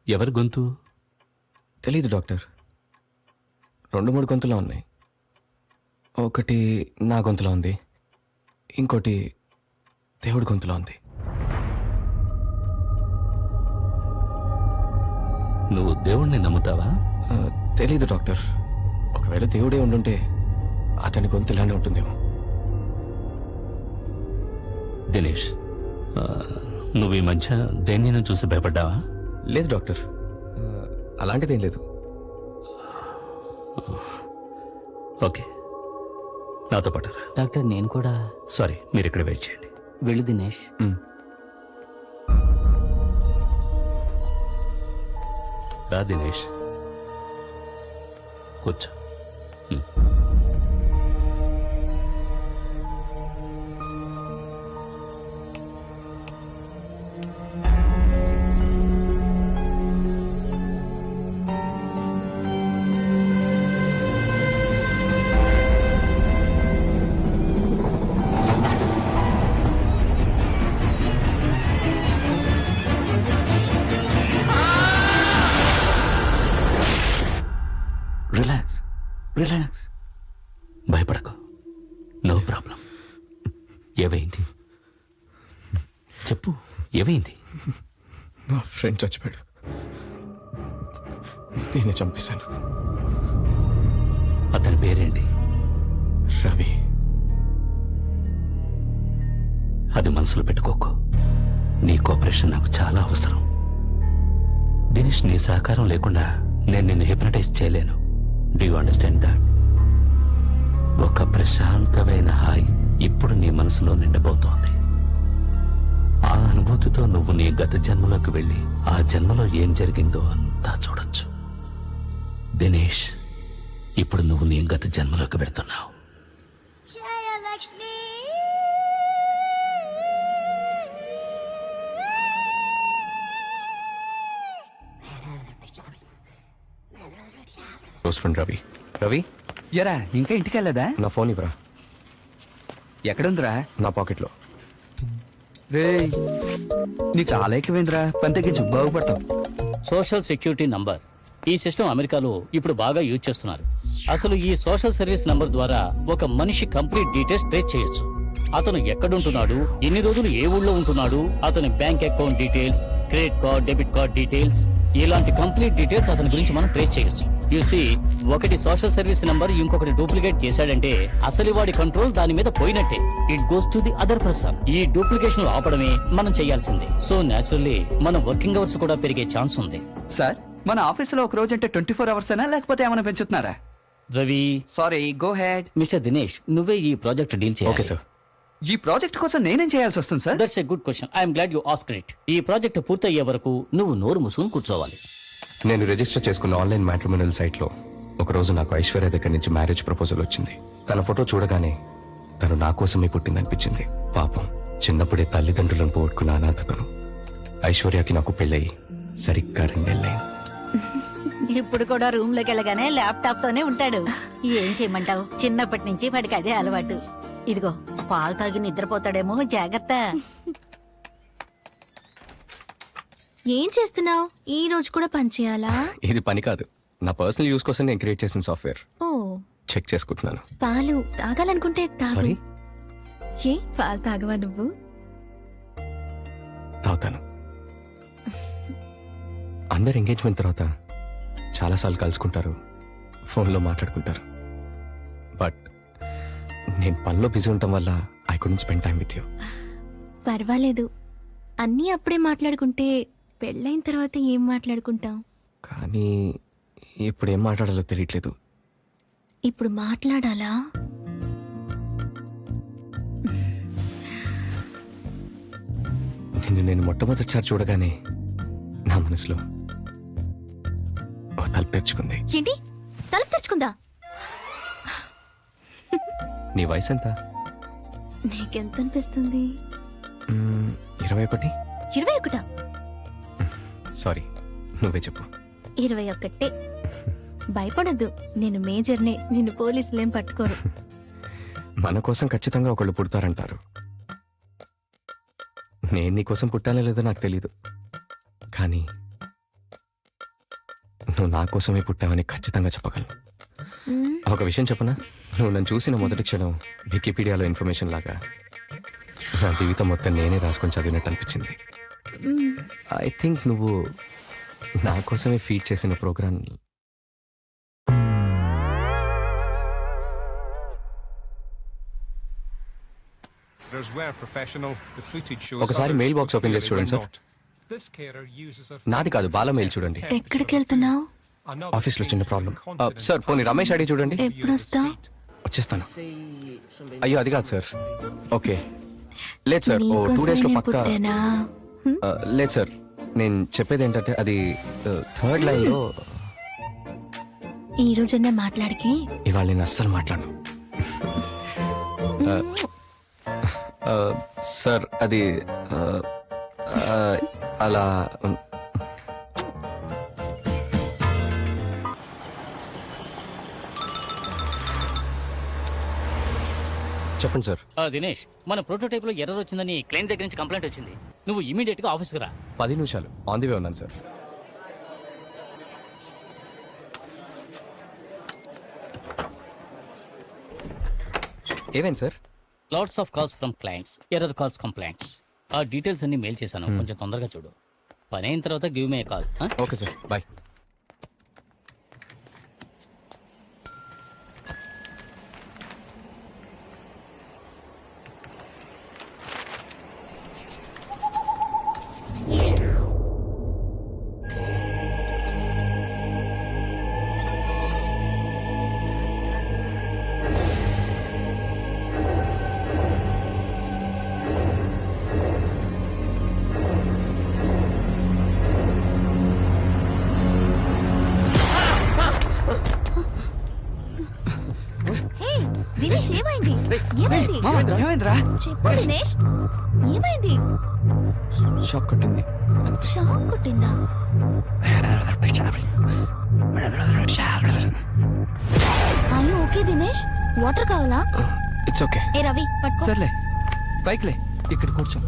ఎవరి గొంతు? తెలీదు డాక్టర్. 2-3 గొంతులో ఉన్నాయి. ఒకటి నా గొంతులో ఉంది, ఇంకోటి దేవుడి గొంతులో ఉంది. నువ్వు దేవుణ్ణి నమ్ముతావా? తెలీదు డాక్టర్. ఒకవేళ దేవుడే ఉండుంటే అతని గొంతు ఇలానే ఉంటుందేమో. దినేష్, నువ్వు ఈ మధ్య దేనిని చూసి భయపడ్డావా? లేదు డాక్టర్, అలాంటిదేం లేదు. ఓకే, నాతో పడరా. డాక్టర్ నేను కూడా. సారీ, మీరు ఇక్కడ వెయిట్ చేయండి. వెళ్ళు దినేష్. రా దినేష్, కూర్చో. Relax relax. భయపడకు, నో ప్రాబ్లం. ఏమైంది చెప్పు, ఏమైంది? నా ఫ్రెండ్ చచ్చిపోయాడు, నేనే చంపేశాను. అతని పేరేంటి? రవి. అది మనసులో పెట్టుకోకు. నీ కోఆపరేషన్ నాకు చాలా అవసరం. దినేష్, నీ సహకారం లేకుండా నేను నిన్ను హిప్నటైజ్ చేయలేను. Do you understand that? ఒక ప్రశాంతమైన హాయి ఇప్పుడు నీ మనసులో నిండబోతోంది. ఆ అనుభూతితో నువ్వు నీ గత జన్మలోకి వెళ్ళి ఆ జన్మలో ఏం జరిగిందో అంతా చూడొచ్చు. దినేష్, ఇప్పుడు నువ్వు నీ గత జన్మలోకి వెళ్తున్నావు. Close friend Ravi. రవి, ఎరా ఇంకా ఇంటికి వెళ్ళదా? నా ఫోన్ ఇవ్వరా. ఎక్కడుందిరా? నా పాకెట్లో. రే, నీకు చాలా ఎక్కువైందిరా. పని తగ్గించు, బాగుపడతావు. సోషల్ సెక్యూరిటీ నంబర్ ఈ సిస్టమ్ అమెరికాలో ఇప్పుడు బాగా యూజ్ చేస్తున్నారు. అసలు ఈ సోషల్ సర్వీస్ నంబర్ ద్వారా ఒక మనిషి కంప్లీట్ డీటెయిల్స్ ట్రేస్ చేయొచ్చు. అతను ఎక్కడుంటున్నాడు, ఎన్ని రోజులు ఏ ఊళ్ళో ఉంటున్నాడు, అతని bank account details, credit card, debit card details, ఇలాంటి కంప్లీట్ డీటెయిల్స్ అతని గురించి మనం ట్రేస్ చేయొచ్చు. యూసీ, ఒకటి సోషల్ సర్వీస్ నంబర్ ఇంకొకటి డూప్లికేట్ చేశాడంటే అసలు వాడి కంట్రోల్ దాని మీద పోయినట్టే. It goes to the other person. ఈ డూప్లికేషన్ ఆపడమే మనం చేయాల్సిందే. సో న్యాచురల్లీ మన వర్కింగ్ అవర్స్ కూడా పెరిగే ఛాన్స్ ఉంది. సార్, మన ఆఫీసులో ఒక రోజు అంటే 24 hours అయినా లేకపోతే ఏమైనా పెంచుతున్నారా? Ravi, sorry, go ahead. Mister Dinesh, నువ్వే ఈ ప్రాజెక్ట్ డీల్ చేయాలి. Okay sir. ఈ ప్రాజెక్ట్ కోసం నేనేం చేయాల్సి వస్తుంది sir? That's a good question. I'm glad you asked it. ఈ ప్రాజెక్ట్ పూర్తయ్యే వరకు నువ్వు నోరు మూసుకుని కూర్చోవాలి. నేను రిజిస్టర్ చేసుకున్న ఆన్లైన్ మ్యాట్రిమోనియల్ సైట్లో ఒకరోజు నాకు ఐశ్వర్య దగ్గర నుంచి మ్యారేజ్ ప్రపోజల్ వచ్చింది. తన ఫోటో చూడగానే తను నా కోసమే పుట్టిందనిపించింది. పాపం, చిన్నప్పుడే తల్లిదండ్రులను పోగొట్టుకున్న అనాథతను. ఐశ్వర్యకి నాకు పెళ్ళయి సరిగ్గా 2 నెలలైంది. ఇప్పుడు కూడా రూమ్ లోకి వెళ్ళగానే ల్యాప్టాప్ తోనే ఉంటాడు. ఏం చేయమంటావు, చిన్నప్పటి నుంచి వాడికి అదే అలవాటు. ఇదిగో పాలు తాగి నిద్రపోతాడేమో, జాగ్రత్త. ఏం చేస్తున్నావు? ఈ రోజు కూడా పని చేయాలా? ఇది పని కాదు, నా పర్సనల్ యూస్ కోసం నేను క్రియేట్ చేసిన సాఫ్ట్వేర్. ఓ, చెక్ చేసుకుంటున్నాను. పాలు తాగాలనుకుంటే తాగు. సారీ, ఏ పాలు తాగవా నువ్వు? తాగుతాను. అందరు ఎంగేజ్మెంట్ తర్వాత చాలాసార్లు కలుసుకుంటారు, ఫోన్లో మాట్లాడుకుంటారు. బట్ నేను పనిలో బిజీ ఉండటం వల్ల I couldn't spend time with you. పర్వాలేదు, అన్నీ అప్పుడే మాట్లాడుకుంటే పెళ్ళైన తర్వాత ఏం మాట్లాడుకుంటాం? కానీ ఇప్పుడు ఏం మాట్లాడాలో తెలియట్లేదు. ఇప్పుడు మాట్లాడాలా? నేను మొట్టమొదటిసారి చూడగానే నా మనసులో ఓ తలుపు తెరుచుకుంది. ఏంటి తలుపు తెరుచుకుందా? నీ వయసు ఎంత? నీకెంత అనిపిస్తుంది? 21. 21? సారీ, నువ్వే చెప్పు. 21. భయపడద్దు, నేను మేజర్నే, నిన్ను పోలీసులేం పట్టుకోరు. మన కోసం ఖచ్చితంగా ఒకళ్ళు పుడతారంటారు. నేను నీ కోసం పుట్టానో లేదో నాకు తెలీదు, కానీ నువ్వు నా కోసమే పుట్టావని ఖచ్చితంగా చెప్పగలను. ఒక విషయం చెప్పనా, నువ్వు నన్ను చూసిన మొదటి క్షణం వికీపీడియాలో ఇన్ఫర్మేషన్ లాగా నా జీవితం మొత్తం నేనే రాసుకొని చదివినట్టు అనిపించింది. ఐ థింక్ నువ్వు నా కోసమే ఫీడ్ చేసిన ప్రోగ్రామ్. ఒకసారి మెయిల్ బాక్స్ ఓపెన్ చేసి చూడండి సార్. నాది కాదు, బాల మెయిల్ చూడండి. ఎక్కడికి వెళ్తున్నావు? ఆఫీస్లో చిన్న ప్రాబ్లం. సార్ పోనీ రమేష్ అడిగి చూడండి. ఎప్పుడు వస్తావు? వచ్చేస్తాను. అయ్యో అది కాదు సార్. ఓకే లేదు సార్, ఓ 2 days లో పక్కా. లేదు సార్, నేను చెప్పేది ఏంటంటే అది 3rd లైన్లో. ఈ రోజన్నా మాట్లాడికి. ఇవాళ నేను అస్సలు మాట్లాడను. సార్ అది అలా చెప్పండి సార్. దినేష్, మన ప్రోటోటైప్ లో ఎర్రర్ వచ్చిందని క్లయింట్ దగ్గర నుంచి కంప్లైంట్ వచ్చింది. నువ్వు ఇమీడియట్ గా ఆఫీస్కి రా. 10 నిమిషాలు ఆన్ ది వే ఉన్నాను సార్. ఏమైంది sir? Lots of calls from clients, error calls, complaints. ఆ డీటెయిల్స్ అన్ని మెయిల్ చేశాను, కొంచెం తొందరగా చూడు. పని అయిన తర్వాత give me call. Okay sir, bye. Dinesh ఏమైంది? ఏమైంది? ఏమైందిరా? చెప్పు దినేష్, ఏమైంది? షాక్ కొట్టింది అంతే. షాక్ కొట్టిందా? అయ్యో ఓకే దినేష్, వాటర్ కావాలా? It's okay. ఏ రవి పట్టుకో. సర్లే పైకిలే, ఇక్కడ కూర్చో.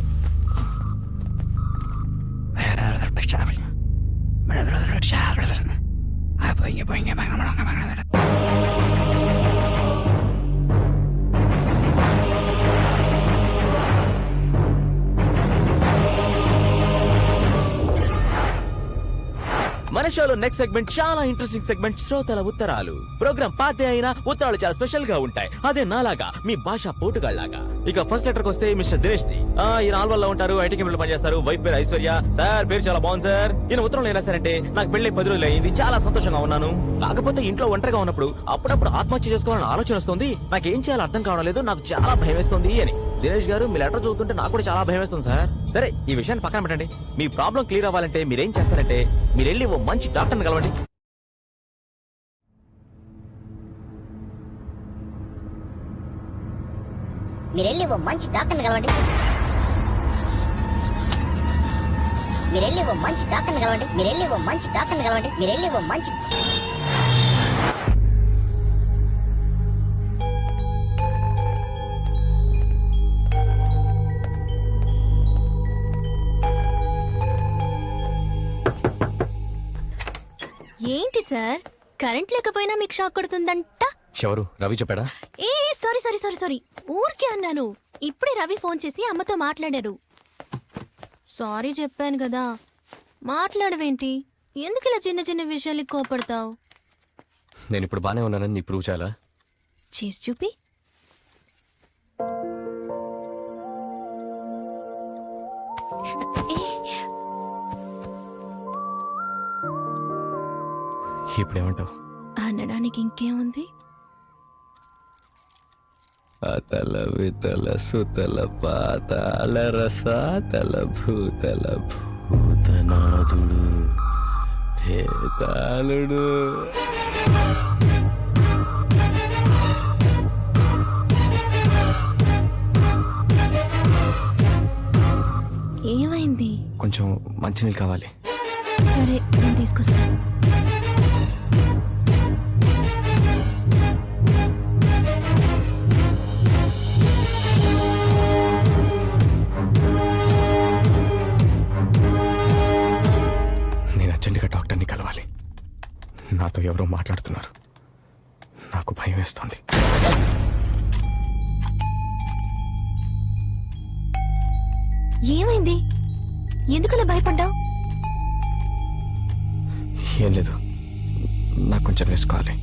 మన షోలో నెక్స్ట్ సెగ్మెంట్ చాలా ఇంట్రెస్టింగ్ సెగ్మెంట్, శ్రోతల ఉత్తరాలు. ప్రోగ్రామ్ పాతే అయినా ఉత్తరాలు చాలా స్పెషల్ గా ఉంటాయి. అదే నాలాగా మీ భాష పోటుగాళ్లాగా. ఇక ఫస్ట్ లెటర్ వస్తే మిస్టర్ దినేష్ ది. ఈ నాలుగులో ఉంటారు, ఐటీ కంపెనీలో పనిచేస్తారు. వైఫ్ పేరు ఐశ్వర్య. సార్ పేరు చాలా బాగుంది సార్. ఈయన ఉత్తరంలో ఏం రాశారంటే, నాకు పెళ్లి 10 రోజులు అయింది, చాలా సంతోషంగా ఉన్నాను. కాకపోతే ఇంట్లో ఒంటరిగా ఉన్నప్పుడు అప్పుడప్పుడు ఆత్మహత్య చేసుకోవాలని ఆలోచన వస్తుంది. నాకేం చేయాలో అర్థం కావడం లేదు, నాకు చాలా భయం వేస్తుంది అని. దినేష్ గారు, మీ లెటర్ చదువుతుంటే నాకు కూడా చాలా భయం వేస్తుంది సార్. సరే ఈ విషయాన్ని పక్కన పెట్టండి. మీ ప్రాబ్లం క్లియర్ అవ్వాలంటే మీరేం చేస్తారంటే, మీరు వెళ్ళి ఓ మంచి డాక్టర్ని కలవండి. మీరెళ్ళి ఓ మంచి డాక్టర్ని కలవండి. మీరెళ్ళి ఓ మంచి డాక్టర్ని కలవండి. మీరెళ్ళి ఓ మంచి డాక్టర్ని కలవండి. మీరెళ్ళి ఓ మంచి ఏంటి సార్, కరెంట్ లేకపోయినా మీకు షాక్ కొడుతుందంట? ఎవరు? రవి చెప్పాడా? ఏ సారీ సారీ సారీ సారీ, ఊరికే అన్నాను. ఇప్పుడే రవి ఫోన్ చేసి అమ్మతో మాట్లాడారు. సారీ చెప్పాను కదా. మాట్లాడవేంటి? ఎందుకు ఇలా చిన్న చిన్న విషయాలకి కోపడతావు? నేను ఇప్పుడు బానే ఉన్నానని నీ ప్రూవ్ చేయాలా? చేసి చూపి. ఇప్పుడేమంటావు? అనడానికి ఇంకేముంది? అతల వితల సుతల పాతాళ రసాతల భూతల భూతనాథుడు భేతాళుడు. ఏమైంది? కొంచెం మంచినీళ్ళు కావాలి. సరే నేను తీసుకొస్తాను. నేను అర్జెంటుగా డాక్టర్ని కలవాలి. నాతో ఎవరో మాట్లాడుతున్నారు. నాకు భయం వేస్తోంది. ఏమైంది? ఎందుకలా భయపడ్డావు? ఏం లేదు, నాకు కొంచెం రెస్ట్ కావాలి.